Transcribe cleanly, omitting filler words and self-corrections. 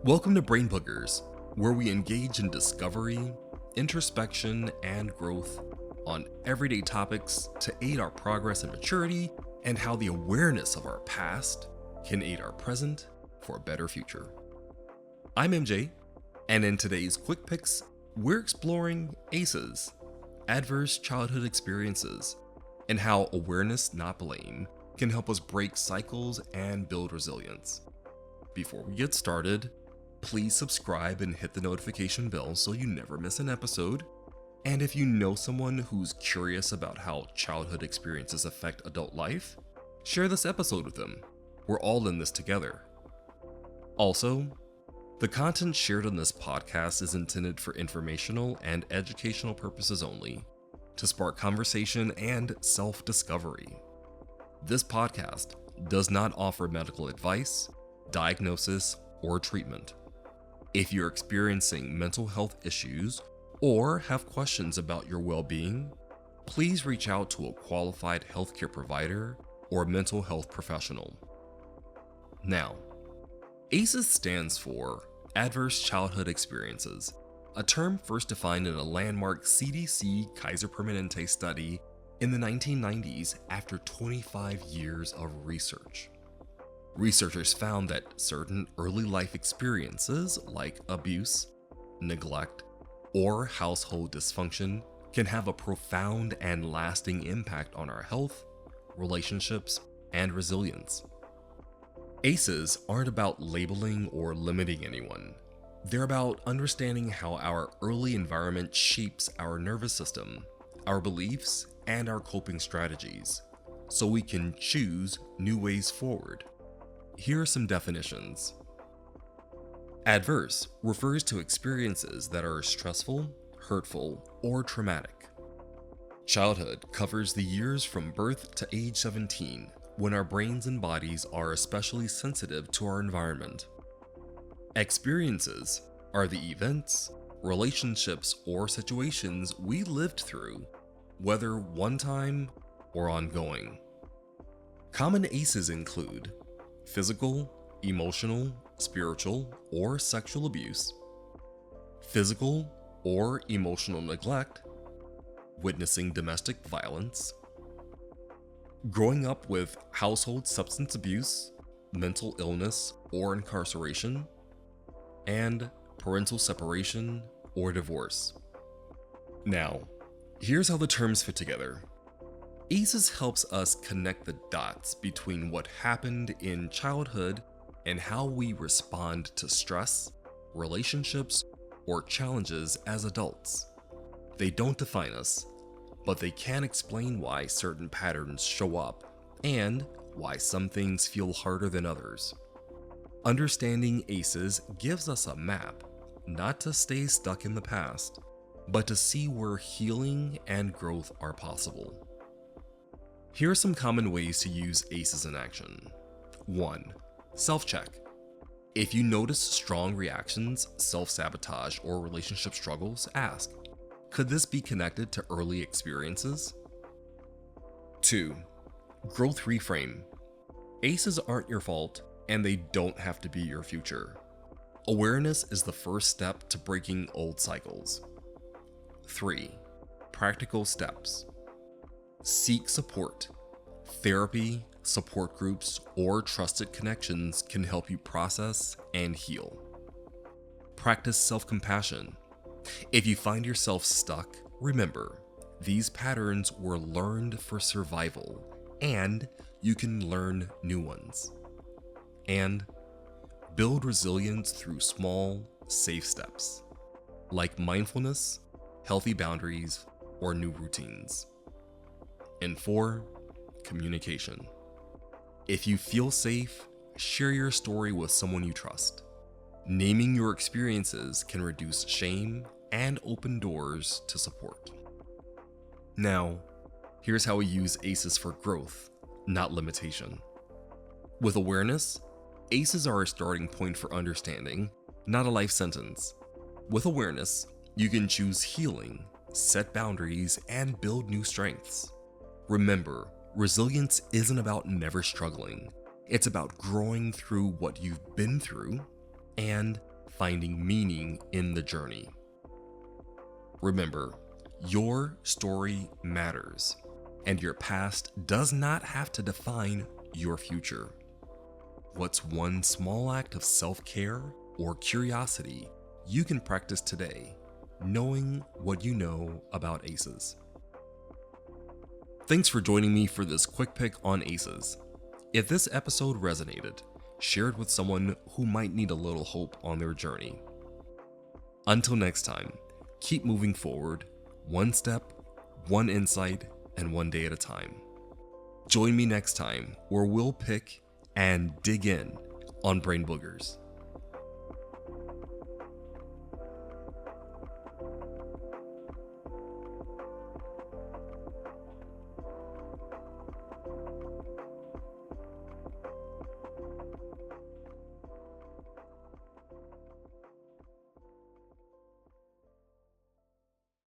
Welcome to Brain-Boogerz, where we engage in discovery, introspection, and growth on everyday topics to aid our progress and maturity, and how the awareness of our past can aid our present for a better future. I'm MJ, and in today's Quick Picks, we're exploring ACEs, adverse childhood experiences, and how awareness, not blame, can help us break cycles and build resilience. Before we get started, please subscribe and hit the notification bell so you never miss an episode. And if you know someone who's curious about how childhood experiences affect adult life, share this episode with them. We're all in this together. Also, the content shared on this podcast is intended for informational and educational purposes only, to spark conversation and self-discovery. This podcast does not offer medical advice, diagnosis, or treatment. If you're experiencing mental health issues or have questions about your well-being, please reach out to a qualified healthcare provider or mental health professional. Now, ACEs stands for Adverse Childhood Experiences, a term first defined in a landmark CDC-Kaiser Permanente study in the 1990s after 25 years of research. Researchers found that certain early life experiences like abuse, neglect, or household dysfunction can have a profound and lasting impact on our health, relationships, and resilience. ACEs aren't about labeling or limiting anyone. They're about understanding how our early environment shapes our nervous system, our beliefs, and our coping strategies, so we can choose new ways forward. Here are some definitions. Adverse refers to experiences that are stressful, hurtful, or traumatic. Childhood covers the years from birth to age 17, when our brains and bodies are especially sensitive to our environment. Experiences are the events, relationships, or situations we lived through, whether one time or ongoing. Common ACEs include physical, emotional, spiritual, or sexual abuse, physical or emotional neglect, witnessing domestic violence, growing up with household substance abuse, mental illness or incarceration, and parental separation or divorce. Now, here's how the terms fit together. ACEs helps us connect the dots between what happened in childhood and how we respond to stress, relationships, or challenges as adults. They don't define us, but they can explain why certain patterns show up and why some things feel harder than others. Understanding ACEs gives us a map, not to stay stuck in the past, but to see where healing and growth are possible. Here are some common ways to use ACEs in action. 1. Self-check. If you notice strong reactions, self-sabotage, or relationship struggles, ask, could this be connected to early experiences? 2. Growth reframe. ACEs aren't your fault, and they don't have to be your future. Awareness is the first step to breaking old cycles. 3. Practical steps. Seek support. Therapy, support groups, or trusted connections can help you process and heal. Practice self-compassion. If you find yourself stuck, remember, these patterns were learned for survival, and you can learn new ones. And build resilience through small, safe steps, like mindfulness, healthy boundaries, or new routines. And 4, communication. If you feel safe, share your story with someone you trust. Naming your experiences can reduce shame and open doors to support. Now, here's how we use ACEs for growth, not limitation. With awareness, ACEs are a starting point for understanding, not a life sentence. With awareness, you can choose healing, set boundaries, and build new strengths. Remember, resilience isn't about never struggling. It's about growing through what you've been through and finding meaning in the journey. Remember, your story matters, and your past does not have to define your future. What's one small act of self-care or curiosity you can practice today, knowing what you know about ACEs? Thanks for joining me for this quick pick on ACEs. If this episode resonated, share it with someone who might need a little hope on their journey. Until next time, keep moving forward, one step, one insight, and one day at a time. Join me next time where we'll pick and dig in on Brain-Boogerz.